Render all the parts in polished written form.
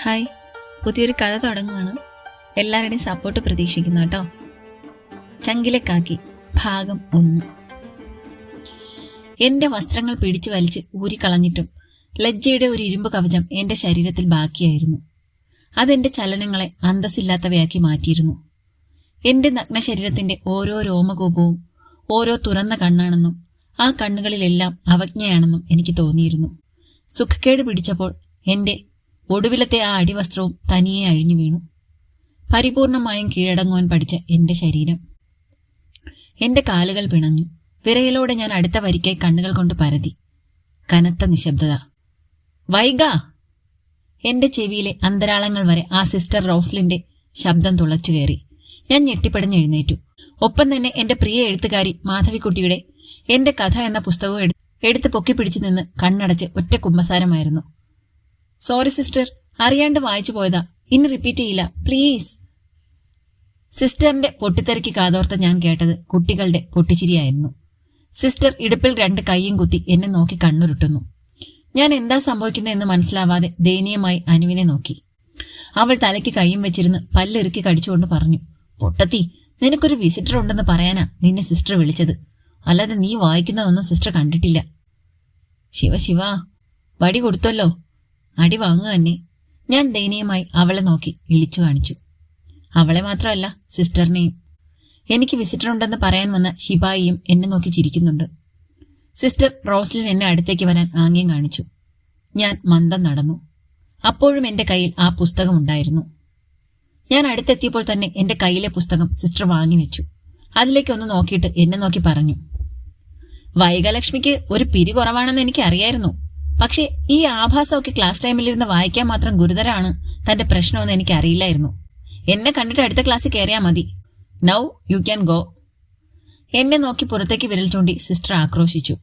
Hi, പുതിയൊരു കഥ തുടങ്ങുകയാണ്. എല്ലാവരുടെയും സപ്പോർട്ട് പ്രതീക്ഷിക്കുന്നു കേട്ടോ. ചങ്കിലക്കാക്കി ഭാഗം 1. എന്റെ വസ്ത്രങ്ങൾ പിടിച്ചു വലിച്ച് ഊരിക്കളഞ്ഞിട്ടും ലജ്ജയുടെ ഒരു ഇരുമ്പ് കവചം എന്റെ ശരീരത്തിൽ ബാക്കിയായിരുന്നു. അതെന്റെ ചലനങ്ങളെ അന്തസ്സില്ലാത്തവയാക്കി മാറ്റിയിരുന്നു. എന്റെ നഗ്ന ശരീരത്തിന്റെ ഓരോ രോമകൂപവും ഓരോ തുറന്ന കണ്ണാണെന്നും ആ കണ്ണുകളിലെല്ലാം അവജ്ഞയാണെന്നും എനിക്ക് തോന്നിയിരുന്നു. സുഖക്കേട് പിടിച്ചപ്പോൾ എന്റെ ഒടുവിലത്തെ ആ അടിവസ്ത്രവും തനിയെ അഴിഞ്ഞു വീണു. പരിപൂർണമായും കീഴടങ്ങുവാൻ പഠിച്ച എന്റെ ശരീരം. എന്റെ കാലുകൾ പിണഞ്ഞു. വിറയലോടെ ഞാൻ അടുത്ത വരിക്കായി കണ്ണുകൾ കൊണ്ട് പരതി. കനത്ത നിശബ്ദത. വൈഗ! എന്റെ ചെവിയിലെ അന്തരാളങ്ങൾ വരെ ആ സിസ്റ്റർ റോസ്ലിന്റെ ശബ്ദം തുളച്ചു കയറി. ഞാൻ ഞെട്ടിപ്പടഞ്ഞ് എഴുന്നേറ്റു. ഒപ്പം തന്നെ എന്റെ പ്രിയ എഴുത്തുകാരി മാധവിക്കുട്ടിയുടെ എന്റെ കഥ എന്ന പുസ്തകവും എടുത്ത് പൊക്കിപ്പിടിച്ചു നിന്ന് കണ്ണടച്ച് ഒറ്റ കുമ്പസാരമായിരുന്നു. സോറി സിസ്റ്റർ, അറിയാണ്ട് വായിച്ചു പോയതാ. ഇനി റിപ്പീറ്റ് ചെയ്യില്ല, പ്ലീസ്. സിസ്റ്ററിന്റെ പൊട്ടിത്തെറിക്ക് കാതോർത്ത ഞാൻ കേട്ടത് കുട്ടികളുടെ പൊട്ടിച്ചിരിയായിരുന്നു. സിസ്റ്റർ ഇടുപ്പിൽ 2 കൈയും കുത്തി എന്നെ നോക്കി കണ്ണുരുട്ടുന്നു. ഞാൻ എന്താ സംഭവിക്കുന്നതെന്ന് മനസ്സിലാവാതെ ദയനീയമായി അനുവിനെ നോക്കി. അവൾ തലയ്ക്ക് കൈയും വെച്ചിരുന്ന് പല്ലിറുക്കി കടിച്ചുകൊണ്ട് പറഞ്ഞു, പൊട്ടത്തി, നിനക്കൊരു വിസിറ്റർ ഉണ്ടെന്ന് പറയാനാ നിന്നെ സിസ്റ്റർ വിളിച്ചത്. അല്ലാതെ നീ വായിക്കുന്നതൊന്നും സിസ്റ്റർ കണ്ടിട്ടില്ല. ശിവ ശിവ, വടി കൊടുത്തല്ലോ, അടി വാങ്ങുക തന്നെ. ഞാൻ ദയനീയമായി അവളെ നോക്കി ഇളിച്ചു കാണിച്ചു. അവളെ മാത്രമല്ല, സിസ്റ്ററിനെയും. എനിക്ക് വിസിറ്റർ ഉണ്ടെന്ന് പറയാൻ വന്ന ശിപായിയും എന്നെ നോക്കി ചിരിക്കുന്നുണ്ട്. സിസ്റ്റർ റോസ്ലിൻ എന്നെ അടുത്തേക്ക് വരാൻ ആംഗ്യം കാണിച്ചു. ഞാൻ മന്ദം നടന്നു. അപ്പോഴും എന്റെ കയ്യിൽ ആ പുസ്തകം ഉണ്ടായിരുന്നു. ഞാൻ അടുത്തെത്തിയപ്പോൾ തന്നെ എന്റെ കയ്യിലെ പുസ്തകം സിസ്റ്റർ വാങ്ങിവെച്ചു. അതിലേക്കൊന്ന് നോക്കിയിട്ട് എന്നെ നോക്കി പറഞ്ഞു, വൈഗലക്ഷ്മിക്ക് ഒരു പിരി കുറവാണെന്ന് എനിക്ക് അറിയായിരുന്നു. പക്ഷെ ഈ ആഭാസമൊക്കെ ക്ലാസ് ടൈമിലിരുന്ന് വായിക്കാൻ മാത്രം ഗുരുതരമാണ് തന്റെ പ്രശ്നമെന്ന് എനിക്ക് അറിയില്ലായിരുന്നു. എന്നെ കണ്ടിട്ട് അടുത്ത ക്ലാസ്സിൽ കയറിയാൽ മതി. Now you can go. എന്നെ നോക്കി പുറത്തേക്ക് വിരൽ ചൂണ്ടി സിസ്റ്റർ ആക്രോശിച്ചു.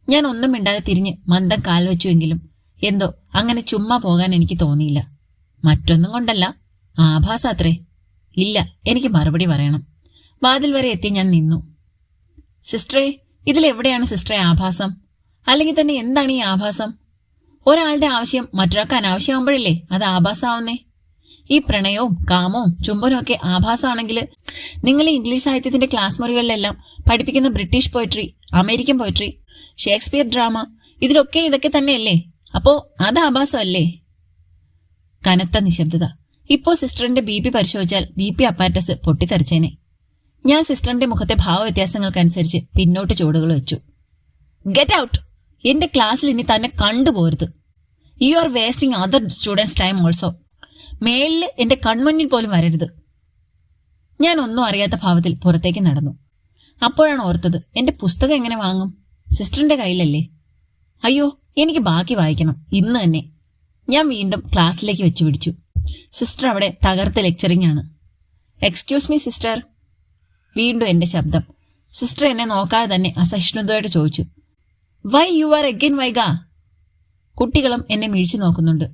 ഞാൻ ഒന്നും മിണ്ടാതെ തിരിഞ്ഞ് മന്ദം കാൽ വെച്ചുവെങ്കിലും എന്തോ അങ്ങനെ ചുമ്മാ പോകാൻ എനിക്ക് തോന്നിയില്ല. മറ്റൊന്നും കൊണ്ടല്ല, ആഭാസാത്രേ. ഇല്ല, എനിക്ക് മറുപടി പറയണം. വാതിൽ വരെ എത്തി ഞാൻ നിന്നു. സിസ്റ്ററെ, ഇതിലെവിടെയാണ് സിസ്റ്ററെ ആഭാസം? അല്ലെങ്കിൽ തന്നെ എന്താണ് ഈ ആഭാസം? ഒരാളുടെ ആവശ്യം മറ്റൊരാൾക്ക് അനാവശ്യമാകുമ്പോഴല്ലേ അത് ആഭാസമാവുന്നേ? ഈ പ്രണയവും കാമവും ചുംബനവും ഒക്കെ ആഭാസമാണെങ്കിൽ നിങ്ങൾ ഈ ഇംഗ്ലീഷ് സാഹിത്യത്തിന്റെ ക്ലാസ് മുറികളിലെല്ലാം പഠിപ്പിക്കുന്ന British poetry, American poetry, Shakespeare drama, ഇതിലൊക്കെ ഇതൊക്കെ തന്നെയല്ലേ? അപ്പോ അത് ആഭാസമല്ലേ? കനത്ത നിശബ്ദത. ഇപ്പോ സിസ്റ്ററിന്റെ BP പരിശോധിച്ചാൽ BP അപ്പാരറ്റസ് പൊട്ടിത്തെറിച്ചേനെ. ഞാൻ സിസ്റ്ററിന്റെ മുഖത്തെ ഭാവവ്യത്യാസങ്ങൾക്കനുസരിച്ച് പിന്നോട്ട് ചുവടുകൾ വെച്ചു. Get out! എന്റെ ക്ലാസ്സിൽ ഇനി തന്നെ കണ്ടുപോരുത്. You are wasting other students time also. മേലില് എന്റെ കൺമുന്നിൽ പോലും വരരുത്. ഞാൻ ഒന്നും അറിയാത്ത ഭാവത്തിൽ പുറത്തേക്ക് നടന്നു. അപ്പോഴാണ് ഓർത്തത്, എന്റെ പുസ്തകം എങ്ങനെ വാങ്ങും? സിസ്റ്ററിന്റെ കയ്യിലല്ലേ. അയ്യോ, എനിക്ക് ബാക്കി വായിക്കണം, ഇന്ന് തന്നെ. ഞാൻ വീണ്ടും ക്ലാസ്സിലേക്ക് വെച്ചു പിടിച്ചു. സിസ്റ്റർ അവിടെ തകർത്ത് ലെക്ചറിംഗ് ആണ്. Excuse me sister. വീണ്ടും എന്റെ ശബ്ദം. സിസ്റ്റർ എന്നെ നോക്കാതെ തന്നെ അസഹിഷ്ണുതയോടെ ചോദിച്ചു, why you are again Vaiga? കുട്ടികളും എന്നെ മിഴിച്ചു നോക്കുന്നുണ്ട്.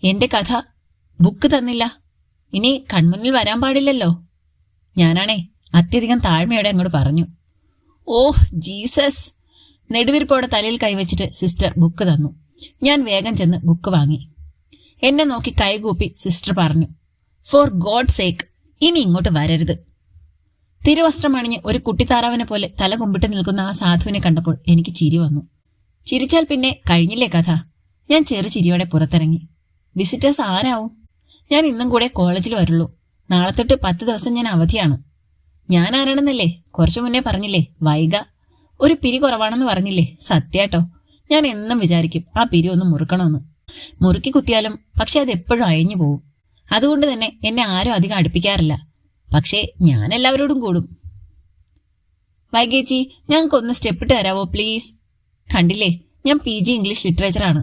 എന്റെ കഥ ബുക്ക് തന്നില്ല, ഇനി കൺമുന്നിൽ വരാൻ പാടില്ലല്ലോ. ഞാനാണേ അത്യധികം താഴ്മയോടെ അങ്ങോട്ട് പറഞ്ഞു. ഓഹ് ജീസസ്! നെടുവിരിപ്പോടെ തലയിൽ കൈവച്ചിട്ട് സിസ്റ്റർ ബുക്ക് തന്നു. ഞാൻ വേഗം ചെന്ന് ബുക്ക് വാങ്ങി. എന്നെ നോക്കി കൈകൂപ്പി സിസ്റ്റർ പറഞ്ഞു, ഫോർ ഗോഡ് സേക്ക്, ഇനി ഇങ്ങോട്ട് വരരുത്. തിരുവസ്ത്രം അണിഞ്ഞ് ഒരു കുട്ടിത്താറാവിനെ പോലെ തല കുമ്പിട്ട് നിൽക്കുന്ന ആ സാധുവിനെ കണ്ടപ്പോൾ എനിക്ക് ചിരി വന്നു. ചിരിച്ചാൽ പിന്നെ കഴിഞ്ഞില്ലേ കഥ. ഞാൻ ചെറു ചിരിയോടെ പുറത്തിറങ്ങി. വിസിറ്റേഴ്സ് ആരാവും? ഞാൻ ഇന്നും കൂടെ കോളേജിൽ വരുള്ളൂ. നാളെ തൊട്ട് 10 ദിവസം ഞാൻ അവധിയാണ്. ഞാൻ ആരാണെന്നല്ലേ കുറച്ചു മുന്നേ പറഞ്ഞില്ലേ? വൈഗ. ഒരു പിരി കുറവാണെന്ന് പറഞ്ഞില്ലേ? സത്യാട്ടോ. ഞാൻ എന്നും വിചാരിക്കും ആ പിരി ഒന്ന് മുറുക്കണമെന്ന്. മുറുക്കി കുത്തിയാലും പക്ഷെ അത് എപ്പോഴും അയഞ്ഞു പോവും. അതുകൊണ്ട് തന്നെ എന്നെ ആരും അധികം അടുപ്പിക്കാറില്ല. പക്ഷേ ഞാൻ എല്ലാവരോടും കൂടും. വൈഗേച്ചി, ഞങ്ങൾക്കൊന്ന് സ്റ്റെപ്പിട്ട് തരാവോ പ്ലീസ്? കണ്ടില്ലേ, ഞാൻ PG ഇംഗ്ലീഷ് ലിറ്ററേച്ചറാണ്.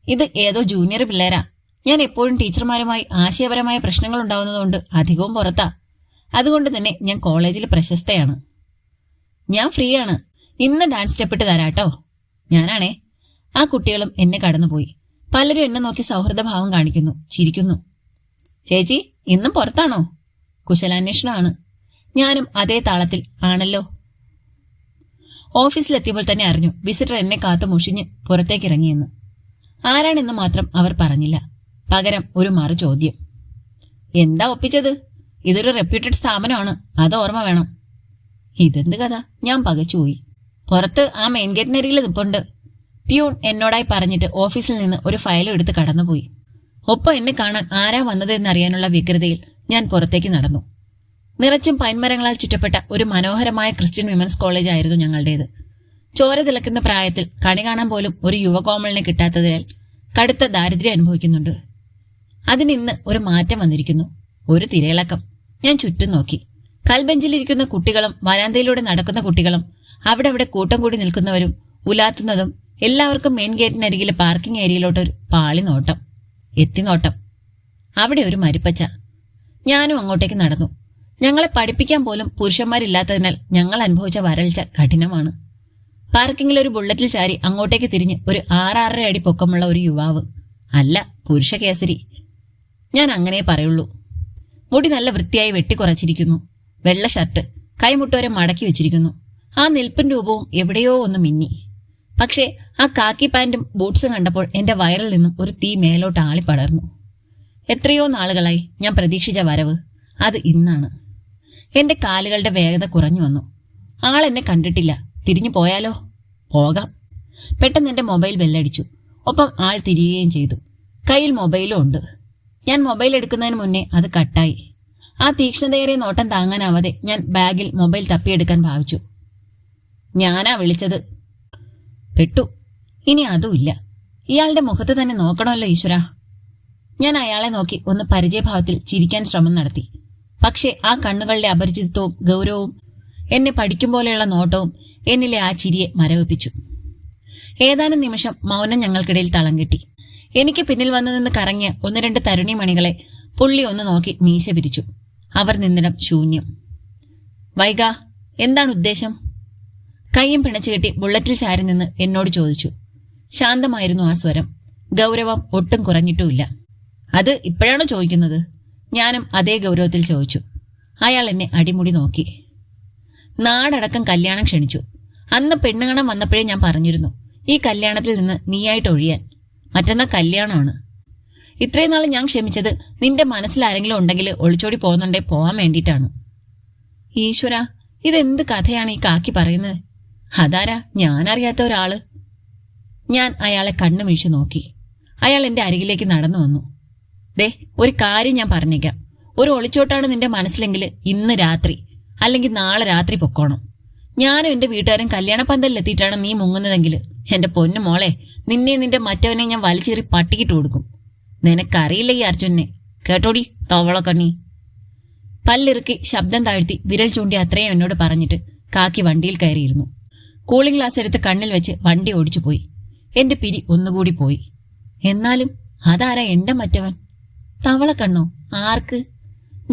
ഇത് ഏതോ ജൂനിയർ പിള്ളേരാ. ഞാൻ എപ്പോഴും ടീച്ചർമാരുമായി ആശയപരമായ പ്രശ്നങ്ങൾ ഉണ്ടാവുന്നതുകൊണ്ട് അധികവും പുറത്താ. അതുകൊണ്ട് തന്നെ ഞാൻ കോളേജിൽ പ്രശസ്തയാണ്. ഞാൻ ഫ്രീ ആണ്. ഇന്ന് ഡാൻസ് സ്റ്റെപ്പിട്ട് തരാട്ടോ. ഞാനാണേ. ആ കുട്ടികളും എന്നെ കടന്നുപോയി. പലരും എന്നെ നോക്കി സൗഹൃദഭാവം കാണിക്കുന്നു, ചിരിക്കുന്നു. ചേച്ചി, ഇന്നും പുറത്താണോ? കുശലാന്വേഷണമാണ്. ഞാനും അതേ താളത്തിൽ ആണല്ലോ. ഓഫീസിലെത്തിയപ്പോൾ തന്നെ അറിഞ്ഞു വിസിറ്റർ എന്നെ കാത്തു മുഷിഞ്ഞ് പുറത്തേക്കിറങ്ങിയെന്ന്. ആരാണെന്ന് മാത്രം അവർ പറഞ്ഞില്ല. പകരം ഒരു മറു ചോദ്യം. എന്താ ഒപ്പിച്ചത്? ഇതൊരു റെപ്യൂട്ടഡ് സ്ഥാപനമാണ്, അത് ഓർമ്മ വേണം. ഇതെന്ത് കഥ? ഞാൻ പകച്ചുപോയി. പുറത്ത് ആ മെയിൻ ഗേറ്റിനരികിൽ നിൽപ്പുണ്ട്. പ്യൂൺ എന്നോടായി പറഞ്ഞിട്ട് ഓഫീസിൽ നിന്ന് ഒരു ഫയലും എടുത്ത് കടന്നുപോയി. ഒപ്പം എന്നെ കാണാൻ ആരാ വന്നത് എന്നറിയാനുള്ള വ്യഗ്രതയിൽ ഞാൻ പുറത്തേക്ക് നടന്നു. നിറച്ചും പൈൻമരങ്ങളാൽ ചുറ്റപ്പെട്ട ഒരു മനോഹരമായ ക്രിസ്ത്യൻ വിമൻസ് കോളേജ് ആയിരുന്നു ഞങ്ങളുടേത്. ചോര തിളക്കുന്ന പ്രായത്തിൽ കണി കാണാൻ പോലും ഒരു യുവകോമളിനെ കിട്ടാത്തതിനാൽ കടുത്ത ദാരിദ്ര്യം അനുഭവിക്കുന്നുണ്ട്. അതിനിന്ന് ഒരു മാറ്റം വന്നിരിക്കുന്നു. ഒരു തിരയിളക്കം. ഞാൻ ചുറ്റും നോക്കി. കൽബെഞ്ചിലിരിക്കുന്ന കുട്ടികളും വരാന്തയിലൂടെ നടക്കുന്ന കുട്ടികളും അവിടെ കൂട്ടം കൂടി നിൽക്കുന്നവരും ഉലാത്തുന്നതും എല്ലാവർക്കും മെയിൻ ഗേറ്റിനരികിലെ പാർക്കിംഗ് ഏരിയയിലോട്ടൊരു പാളി നോട്ടം, എത്തിനോട്ടം. അവിടെ ഒരു മരിപ്പച്ച. ഞാനും അങ്ങോട്ടേക്ക് നടന്നു. ഞങ്ങളെ പഠിപ്പിക്കാൻ പോലും പുരുഷന്മാരില്ലാത്തതിനാൽ ഞങ്ങൾ അനുഭവിച്ച വരൾച്ച കഠിനമാണ്. പാർക്കിങ്ങിൽ ഒരു ബുള്ളറ്റിൽ ചാരി അങ്ങോട്ടേക്ക് തിരിഞ്ഞ് ഒരു 6-6.5 അടി പൊക്കമുള്ള ഒരു യുവാവ്. അല്ല, പുരുഷ കേസരി. ഞാൻ അങ്ങനെ പറയുള്ളൂ. മുടി നല്ല വൃത്തിയായി വെട്ടിക്കുറച്ചിരിക്കുന്നു. വെള്ള ഷർട്ട് കൈമുട്ടോരെ മടക്കി വെച്ചിരിക്കുന്നു. ആ നിൽപ്പും രൂപവും എവിടെയോ ഒന്ന് മിന്നി. പക്ഷേ ആ കാക്കി പാൻറ്റും ബൂട്ട്സും കണ്ടപ്പോൾ എന്റെ വയറിൽ നിന്നും ഒരു തീ മേലോട്ട് ആളിപ്പടർന്നു. എത്രയോ നാളുകളായി ഞാൻ പ്രതീക്ഷിച്ച വരവ്. അത് ഇന്നാണ്. എന്റെ കാലുകളുടെ വേഗത കുറഞ്ഞു വന്നു. ആളെന്നെ കണ്ടിട്ടില്ല. തിരിഞ്ഞു പോയാലോ? പോകാം. പെട്ടെന്ന് എന്റെ മൊബൈൽ ബെല്ലടിച്ചു. ഒപ്പം ആൾ തിരിയുകയും ചെയ്തു. കയ്യിൽ മൊബൈലും ഉണ്ട്. ഞാൻ മൊബൈൽ എടുക്കുന്നതിന് മുന്നേ അത് കട്ടായി. ആ തീക്ഷ്ണതയേറിയ നോട്ടം താങ്ങാനാവാതെ ഞാൻ ബാഗിൽ മൊബൈൽ തപ്പിയെടുക്കാൻ ഭാവിച്ചു. ഞാനാ വിളിച്ചത്. പെട്ടു. ഇനി അതുമില്ല. ഇയാളുടെ മുഖത്ത് തന്നെ നോക്കണമല്ലോ ഈശ്വര. ഞാൻ അയാളെ നോക്കി ഒന്ന് പരിചയഭാവത്തിൽ ചിരിക്കാൻ ശ്രമം നടത്തി. പക്ഷേ ആ കണ്ണുകളുടെ അപരിചിതത്വവും ഗൗരവവും എന്നെ പഠിക്കും പോലെയുള്ള നോട്ടവും എന്നിലെ ആ ചിരിയെ മരവിപ്പിച്ചു. ഏതാനും നിമിഷം മൗനം ഞങ്ങൾക്കിടയിൽ തളം കെട്ടി. എനിക്ക് പിന്നിൽ വന്നു നിന്ന് കറങ്ങിയ 1-2 തരുണിമണികളെ പുള്ളി ഒന്ന് നോക്കി മീശ പിരിച്ചു. അവർ നിന്നിടം ശൂന്യം. വൈഗ, എന്താണ് ഉദ്ദേശം? കയ്യും പിണച്ചു കെട്ടി ബുള്ളറ്റിൽ ചാരി നിന്ന് എന്നോട് ചോദിച്ചു. ശാന്തമായിരുന്നു ആ സ്വരം. ഗൗരവം ഒട്ടും കുറഞ്ഞിട്ടുമില്ല. അത് ഇപ്പോഴാണോ ചോദിക്കുന്നത്? ഞാനും അതേ ഗൗരവത്തിൽ ചോദിച്ചു. അയാൾ എന്നെ അടിമുടി നോക്കി. നാടടക്കം കല്യാണം ക്ഷണിച്ചു. അന്ന് പെണ്ണുകാണാൻ വന്നപ്പോഴേ ഞാൻ പറഞ്ഞിരുന്നു, ഈ കല്യാണത്തിൽ നിന്ന് നീയായിട്ട് ഒഴിയാൻ. മറ്റന്നാ കല്യാണമാണ്. ഇത്രയും നാൾ ഞാൻ ക്ഷമിച്ചത് നിന്റെ മനസ്സിൽ ആരെങ്കിലും ഉണ്ടെങ്കിൽ ഒളിച്ചോടി പോകുന്നുണ്ടേ പോവാൻ വേണ്ടിയിട്ടാണ്. ഈശ്വര, ഇതെന്ത് കഥയാണ് ഈ കാക്കി പറയുന്നത്? അതാരാ? ഞാനറിയാത്ത ഒരാള്. ഞാൻ അയാളെ കണ്ണു വീഴ്ച നോക്കി. അയാൾ എന്റെ അരികിലേക്ക് നടന്നു വന്നു. ദേ, ഒരു കാര്യം ഞാൻ പറഞ്ഞേക്കാം. ഒരു ഒളിച്ചോട്ടാണ് നിന്റെ മനസ്സിലെങ്കിൽ ഇന്ന് രാത്രി അല്ലെങ്കിൽ നാളെ രാത്രി പൊക്കോണം. ഞാനും എന്റെ വീട്ടുകാരും കല്യാണ പന്തലിലെത്തിയിട്ടാണ് നീ മുങ്ങുന്നതെങ്കിൽ എന്റെ പൊന്നു മോളെ, നിന്നെ നിന്റെ മറ്റവനെ ഞാൻ വലിച്ചേറി പട്ടിക്കിട്ട് കൊടുക്കും. നിനക്കറിയില്ല ഈ അർജുനെ. കേട്ടോടി തവളക്കണ്ണി. പല്ലിറുക്കി ശബ്ദം താഴ്ത്തി വിരൽ ചൂണ്ടി അത്രയും എന്നോട് പറഞ്ഞിട്ട് കാക്കി വണ്ടിയിൽ കയറിയിരുന്നു. കൂളിംഗ് ഗ്ലാസ് എടുത്ത് കണ്ണിൽ വെച്ച് വണ്ടി ഓടിച്ചു പോയി. എന്റെ പിരി ഒന്നുകൂടി പോയി. എന്നാലും അതാരാ എന്റെ മറ്റവൻ? തവളക്കണ്ണോ? ആർക്ക്?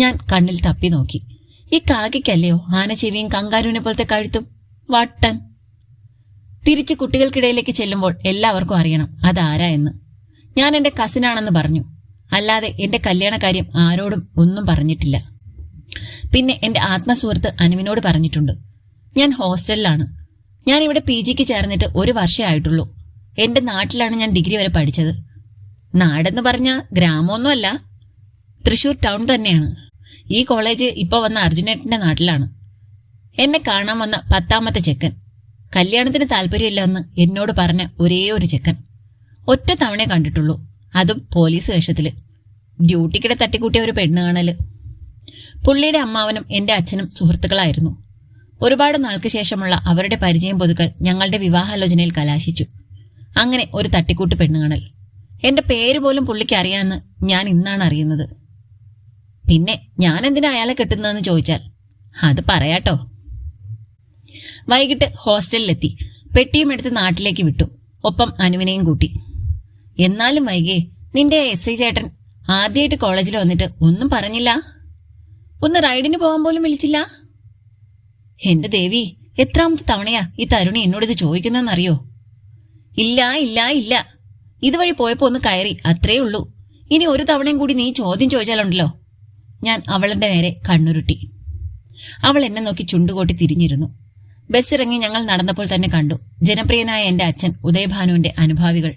ഞാൻ കണ്ണിൽ തപ്പി നോക്കി. ഈ കാക്കിക്കല്ലയോ ആനച്ചെവിയും കങ്കാരുവിനെ പോലത്തെ കഴുത്തും? വട്ടൻ. തിരിച്ച് കുട്ടികൾക്കിടയിലേക്ക് ചെല്ലുമ്പോൾ എല്ലാവർക്കും അറിയണം അതാരാ എന്ന്. ഞാൻ എന്റെ കസിനാണെന്ന് പറഞ്ഞു. അല്ലാതെ എന്റെ കല്യാണക്കാര്യം ആരോടും ഒന്നും പറഞ്ഞിട്ടില്ല. പിന്നെ എന്റെ ആത്മസുഹൃത്ത് അനുവിനോട് പറഞ്ഞിട്ടുണ്ട്. ഞാൻ ഹോസ്റ്റലിലാണ്. ഞാനിവിടെ PGക്ക് ചേർന്നിട്ട് 1 വർഷമേ ആയിട്ടുള്ളൂ. എന്റെ നാട്ടിലാണ് ഞാൻ ഡിഗ്രി വരെ പഠിച്ചത്. നാടെന്ന് പറഞ്ഞാൽ ഗ്രാമമൊന്നുമല്ല, തൃശ്ശൂർ ടൗൺ തന്നെയാണ്. ഈ കോളേജ് ഇപ്പോൾ വന്ന അർജുനേട്ടന്റെ നാട്ടിലാണ്. എന്നെ കാണാൻ വന്ന 10ാമത്തെ ചെക്കൻ. കല്യാണത്തിന് താല്പര്യമില്ലെന്ന് എന്നോട് പറഞ്ഞ ഒരേ ഒരു ചെക്കൻ. ഒറ്റ തവണയെ കണ്ടിട്ടുള്ളൂ, അതും പോലീസ് വേഷത്തില്. ഡ്യൂട്ടിക്കിടെ തട്ടിക്കൂട്ടിയ ഒരു പെണ്ണ് കാണല്. പുള്ളിയുടെ അമ്മാവനും എന്റെ അച്ഛനും സുഹൃത്തുക്കളായിരുന്നു. ഒരുപാട് നാൾക്ക് ശേഷമുള്ള അവരുടെ പരിചയം പുതുക്കൽ ഞങ്ങളുടെ വിവാഹാലോചനയിൽ കലാശിച്ചു. അങ്ങനെ ഒരു തട്ടിക്കൂട്ട് പെണ്ണ് കാണൽ. എന്റെ പേര് പോലും പുള്ളിക്ക് അറിയാമെന്ന് ഞാൻ ഇന്നാണ് അറിയുന്നത്. പിന്നെ ഞാൻ എന്തിനാ അയാളെ കെട്ടുന്നതെന്ന് ചോദിച്ചാൽ അത് പറയാട്ടോ. വൈകിട്ട് ഹോസ്റ്റലിലെത്തി. പെട്ടിയും എടുത്ത് നാട്ടിലേക്ക് വിട്ടു. ഒപ്പം അനുവിനെയും കൂട്ടി. എന്നാലും വൈകേ, നിന്റെ SI ചേട്ടൻ ആദ്യമായിട്ട് കോളേജിൽ വന്നിട്ട് ഒന്നും പറഞ്ഞില്ല? ഒന്ന് റൈഡിന് പോകാൻ പോലും വിളിച്ചില്ല? എന്റെ ദേവി, എത്രാമത്തെ തവണയാ ഈ തരുണി എന്നോടിത് ചോദിക്കുന്നതെന്നറിയോ? ഇല്ല ഇല്ല ഇല്ല, ഇതുവഴി പോയപ്പോ ഒന്ന് കയറി, അത്രേ ഉള്ളൂ. ഇനി ഒരു തവണയും കൂടി നീ ചോദ്യം ചോദിച്ചാലുണ്ടല്ലോ. ഞാൻ അവളുടെ നേരെ കണ്ണുരുട്ടി. അവൾ എന്നെ നോക്കി ചുണ്ടുകൊട്ടി തിരിഞ്ഞിരുന്നു. ബസ്സിറങ്ങി ഞങ്ങൾ നടന്നപ്പോൾ തന്നെ കണ്ടു ജനപ്രിയനായ എന്റെ അച്ഛൻ ഉദയഭാനുവിന്റെ അനുഭാവികൾ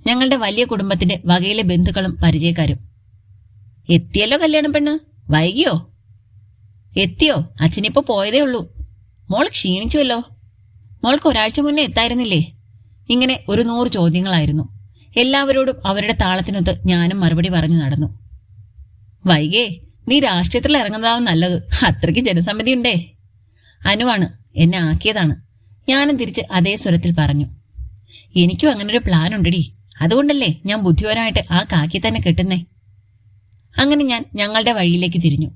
ഞങ്ങളുടെ വലിയ കുടുംബത്തിന്റെ വകയിലെ ബന്ധുക്കളും പരിചയക്കാരും. എത്തിയല്ലോ കല്യാണ പെണ്ണ്, വൈകിയോ? എത്തിയോ? അച്ഛനിപ്പോ പോയതേ ഉള്ളൂ. മോൾ ക്ഷീണിച്ചുവല്ലോ. മോൾക്ക് ഒരാഴ്ച മുന്നേ എത്തായിരുന്നില്ലേ? ഇങ്ങനെ 100 ചോദ്യങ്ങളായിരുന്നു. എല്ലാവരോടും അവരുടെ താളത്തിനൊത്ത് ഞാനും മറുപടി പറഞ്ഞു നടന്നു. വൈകേ, നീ രാഷ്ട്രീയത്തിൽ ഇറങ്ങുന്നതാവും നല്ലത്. അത്രയ്ക്ക് ജനസമ്മതിയുണ്ടേ. അനുവാണ് എന്നെ ആക്കിയതാണ്. ഞാനും തിരിച്ച് അതേ സ്വരത്തിൽ പറഞ്ഞു. എനിക്കും അങ്ങനൊരു പ്ലാൻ ഉണ്ടടി. അതുകൊണ്ടല്ലേ ഞാൻ ബുദ്ധിപരമായിട്ട് ആ കാക്കി തന്നെ കെട്ടുന്നേ. അങ്ങനെ ഞാൻ ഞങ്ങളുടെ വഴിയിലേക്ക് തിരിഞ്ഞു.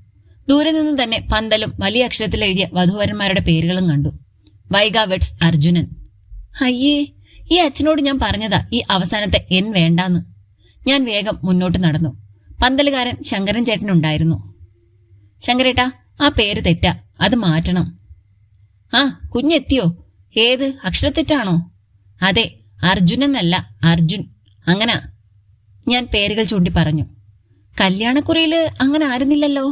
ദൂരെ നിന്നും തന്നെ പന്തലും വലിയ അക്ഷരത്തിൽ എഴുതിയ വധൂവരന്മാരുടെ പേരുകളും കണ്ടു. വൈഗ വെഡ്സ് അർജുനൻ. അയ്യേ, ഈ അച്ഛനോട് ഞാൻ പറഞ്ഞതാ ഈ അവസാനത്തെ എൻ വേണ്ടാന്ന്. ഞാൻ വേഗം മുന്നോട്ട് നടന്നു. പന്തലുകാരൻ ശങ്കരൻ ചേട്ടനുണ്ടായിരുന്നു. ശങ്കരേട്ടാ, ആ പേര് തെറ്റാ, അത് മാറ്റണം. ആ, കുഞ്ഞെത്തിയോ? ഏത് അക്ഷരത്തെറ്റാണോ? അതെ, അർജുനൻ അല്ല, അർജുൻ. അങ്ങനാ. ഞാൻ പേരുകൾ ചൂണ്ടി പറഞ്ഞു. കല്യാണക്കുറിയില് അങ്ങനെ ആയിരുന്നില്ലല്ലോ.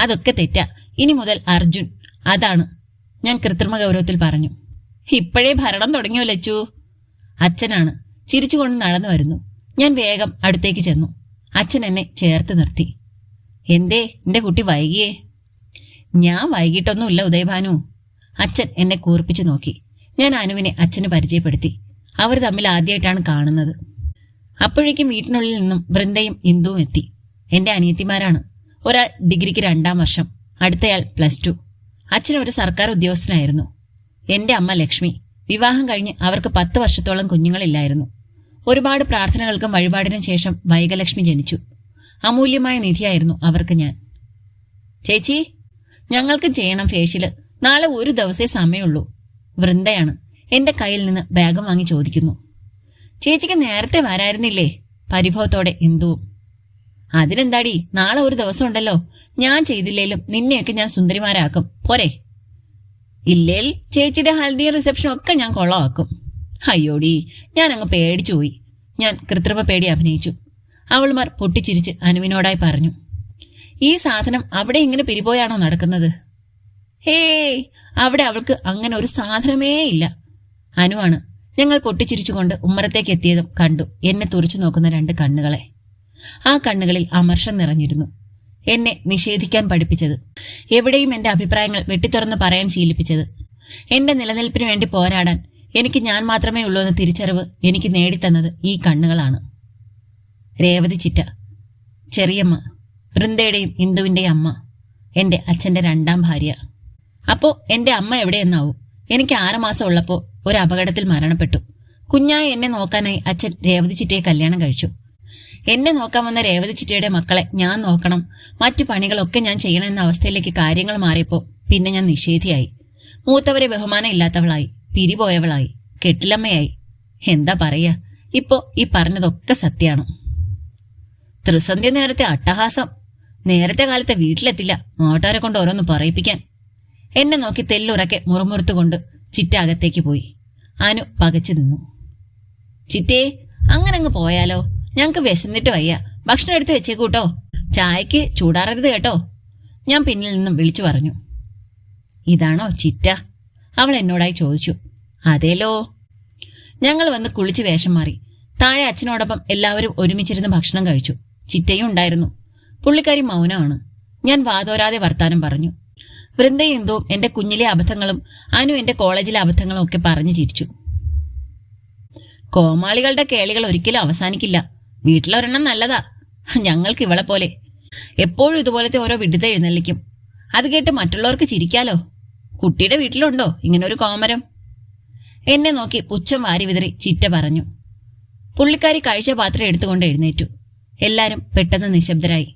അതൊക്കെ തെറ്റാ. ഇനി മുതൽ അർജുൻ, അതാണ്. ഞാൻ കൃത്രിമ ഗൗരവത്തിൽ പറഞ്ഞു. ഇപ്പോഴേ ഭരണം തുടങ്ങിയോ ലച്ചു? അച്ഛനാണ് ചിരിച്ചുകൊണ്ട് നടന്നു വരുന്നു. ഞാൻ വേഗം അടുത്തേക്ക് ചെന്നു. അച്ഛൻ എന്നെ ചേർത്ത് നിർത്തി. എന്തേ എന്റെ കുട്ടി വൈകിയേ? ഞാൻ വൈകിട്ടൊന്നുമില്ല ഉദയഭാനു. അച്ഛൻ എന്നെ കൂർപ്പിച്ചു നോക്കി. ഞാൻ അനുവിനെ അച്ഛന് പരിചയപ്പെടുത്തി. അവർ തമ്മിൽ ആദ്യമായിട്ടാണ് കാണുന്നത്. അപ്പോഴേക്കും വീട്ടിനുള്ളിൽ നിന്നും വൃന്ദയും ഇന്ദുവും എത്തി. എന്റെ അനിയത്തിമാരാണ്. ഒരാൾ ഡിഗ്രിക്ക് 2ാം വർഷം, അടുത്തയാൾ +2. അച്ഛൻ ഒരു സർക്കാർ ഉദ്യോഗസ്ഥനായിരുന്നു. എന്റെ അമ്മ ലക്ഷ്മി. വിവാഹം കഴിഞ്ഞ് അവർക്ക് 10 വർഷത്തോളം കുഞ്ഞുങ്ങളില്ലായിരുന്നു. ഒരുപാട് പ്രാർത്ഥനകൾക്കും വഴിപാടിനും ശേഷം വൈഗലക്ഷ്മി ജനിച്ചു. അമൂല്യമായ നിധിയായിരുന്നു അവർക്ക് ഞാൻ. ചേച്ചി, ഞങ്ങൾക്ക് ചെയ്യണം ഫേഷ്യല്. നാളെ ഒരു ദിവസേ സമയമുള്ളൂ. വൃന്ദയാണ് എന്റെ കയ്യിൽ നിന്ന് ബാഗ് വാങ്ങി ചോദിക്കുന്നു. ചേച്ചിക്ക് നേരത്തെ വരായിരുന്നില്ലേ? പരിഭവത്തോടെ ഇന്ദുവും. അതിനെന്താടി, നാളെ ഒരു ദിവസം ഉണ്ടല്ലോ. ഞാൻ ചെയ്തില്ലേലും നിന്നെയൊക്കെ ഞാൻ സുന്ദരിമാരാക്കും, പോരെ? ഇല്ലേൽ ചേച്ചിയുടെ ഹൽദി റിസപ്ഷനും ഒക്കെ ഞാൻ കൊള്ളമാക്കും. അയ്യോടി, ഞാൻ അങ്ങ് പേടിച്ചുപോയി. ഞാൻ കൃത്രിമ പേടി അഭിനയിച്ചു. അവൾമാർ പൊട്ടിച്ചിരിച്ച് അനുവിനോടായി പറഞ്ഞു. ഈ സാധനം അവിടെ ഇങ്ങനെ പിരിപോയാണോ നടക്കുന്നത്? ഹേയ്, അവിടെ അവൾക്ക് അങ്ങനെ ഒരു സാധനമേ ഇല്ല. അനുവാണ്. ഞങ്ങൾ പൊട്ടിച്ചിരിച്ചുകൊണ്ട് ഉമ്മറത്തേക്ക് എത്തിയതും കണ്ടു എന്നെ തുറച്ചു നോക്കുന്ന 2 കണ്ണുകളെ. ആ കണ്ണുകളിൽ അമർഷം നിറഞ്ഞിരുന്നു. എന്നെ നിഷേധിക്കാൻ പഠിപ്പിച്ചത്, എവിടെയും എന്റെ അഭിപ്രായങ്ങൾ വെട്ടിത്തുറന്ന് പറയാൻ ശീലിപ്പിച്ചത്, എന്റെ നിലനിൽപ്പിന് വേണ്ടി പോരാടാൻ എനിക്ക് ഞാൻ മാത്രമേ ഉള്ളൂ എന്ന തിരിച്ചറിവ് എനിക്ക് നേടിത്തന്നത് ഈ കണ്ണുകളാണ്. രേവതി ചിറ്റ, ചെറിയമ്മ, വൃന്ദയുടെയും ഇന്ദുവിന്റെയും അമ്മ, എന്റെ അച്ഛന്റെ 2ാം ഭാര്യ. അപ്പോ എന്റെ അമ്മ എവിടെയെന്നാവും? എനിക്ക് 6 മാസം ഉള്ളപ്പോ ഒരു അപകടത്തിൽ മരണപ്പെട്ടു. കുഞ്ഞായ എന്നെ നോക്കാനായി അച്ഛൻ രേവതി ചിറ്റയെ കല്യാണം കഴിച്ചു. എന്നെ നോക്കാൻ വന്ന രേവതി ചിറ്റയുടെ മക്കളെ ഞാൻ നോക്കണം, മറ്റു പണികളൊക്കെ ഞാൻ ചെയ്യണമെന്ന അവസ്ഥയിലേക്ക് കാര്യങ്ങൾ മാറിയപ്പോ പിന്നെ ഞാൻ നിഷേധിയായി. മൂത്തവരെ ബഹുമാനം ഇല്ലാത്തവളായി, പിരിപോയവളായി, കെട്ടിലമ്മയായി. എന്താ പറയാ, ഇപ്പോ ഈ പറഞ്ഞതൊക്കെ സത്യാണ്. ത്രിസന്ധ്യ നേരത്തെ അട്ടഹാസം. നേരത്തെ കാലത്തെ വീട്ടിലെത്തില്ല, നാട്ടുകാരെ കൊണ്ട് ഓരോന്ന് പറയിപ്പിക്കാൻ. എന്നെ നോക്കി തെല്ലുറക്കെ മുറുമുറുത്തുകൊണ്ട് ചിറ്റ അകത്തേക്ക് പോയി. അനു പകച്ചു നിന്നു. ചിറ്റേ, അങ്ങനെ അങ്ങ് പോയാലോ? ഞങ്ങക്ക് വിശന്നിട്ട് വയ്യ. ഭക്ഷണം എടുത്ത് വെച്ചേക്കൂട്ടോ. ചായക്ക് ചൂടാറരുത് കേട്ടോ. ഞാൻ പിന്നിൽ നിന്നും വിളിച്ചു പറഞ്ഞു. ഇതാണോ ചിറ്റ? അവൾ എന്നോടായി ചോദിച്ചു. അതേലോ. ഞങ്ങൾ വന്ന് കുളിച്ച് വേഷം മാറി. താഴെ അച്ഛനോടൊപ്പം എല്ലാവരും ഒരുമിച്ചിരുന്ന് ഭക്ഷണം കഴിച്ചു. ചിറ്റയും ഉണ്ടായിരുന്നു. പുള്ളിക്കാരി മൗനമാണ്. ഞാൻ വാതോരാതെ വർത്താനം പറഞ്ഞു. വൃന്ദയും ഇന്ദുവും എന്റെ കുഞ്ഞിലെ അബദ്ധങ്ങളും അനു എന്റെ കോളേജിലെ അബദ്ധങ്ങളും ഒക്കെ പറഞ്ഞു ചിരിച്ചു. കോമാളികളുടെ കേളികൾ ഒരിക്കലും അവസാനിക്കില്ല. വീട്ടിലൊരെണ്ണം നല്ലതാ. ഞങ്ങൾക്ക് ഇവളെ പോലെ എപ്പോഴും ഇതുപോലത്തെ ഓരോ വിടുത എഴുന്നള്ളിക്കും. അത് കേട്ട് മറ്റുള്ളവർക്ക് ചിരിക്കാലോ. കുട്ടിയുടെ വീട്ടിലുണ്ടോ ഇങ്ങനെ ഒരു കോമരം? എന്നെ നോക്കി പുച്ഛം വാരി വിതറി ചിറ്റ പറഞ്ഞു. പുള്ളിക്കാരി കഴിച്ച പാത്രം എടുത്തുകൊണ്ട് എഴുന്നേറ്റു. എല്ലാരും പെട്ടെന്ന് നിശബ്ദരായി.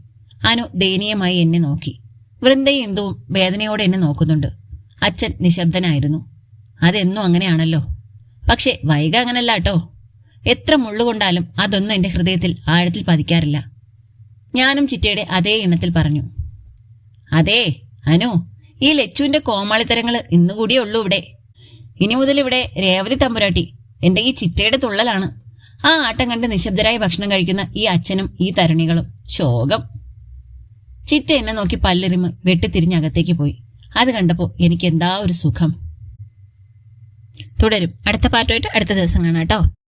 അനു ദയനീയമായി എന്നെ നോക്കി. വൃന്ദയും ഇന്ദുവും വേദനയോടെ എന്നെ നോക്കുന്നുണ്ട്. അച്ഛൻ നിശബ്ദനായിരുന്നു. അതെന്നും അങ്ങനെയാണല്ലോ. പക്ഷെ വൈക അങ്ങനല്ല കേട്ടോ. എത്ര മുള്ളുകൊണ്ടാലും അതൊന്നും എന്റെ ഹൃദയത്തിൽ ആഴത്തിൽ പതിക്കാറില്ല. ഞാനും ചിറ്റയുടെ അതേ ഇണത്തിൽ പറഞ്ഞു. അതേ അനു, ഈ ലച്ചുവിന്റെ കോമാളിത്തരങ്ങള് ഇന്നുകൂടിയേ ഉള്ളൂ ഇവിടെ. ഇനി മുതൽ ഇവിടെ രേവതി തമ്പുരാട്ടി, എന്റെ ഈ ചിറ്റയുടെ തുള്ളലാണ്. ആ ആട്ടം കണ്ട് നിശബ്ദരായി ഭക്ഷണം കഴിക്കുന്ന ഈ അച്ഛനും ഈ തരുണികളും. ശോകം. ചിറ്റ എന്നെ നോക്കി പല്ലെറിമ് വെട്ടിത്തിരിഞ്ഞകത്തേക്ക് പോയി. അത് കണ്ടപ്പോ എനിക്ക് എന്താ ഒരു സുഖം. തുടരും. അടുത്ത പാർട്ടുമായിട്ട് അടുത്ത ദിവസം കാണാം കേട്ടോ.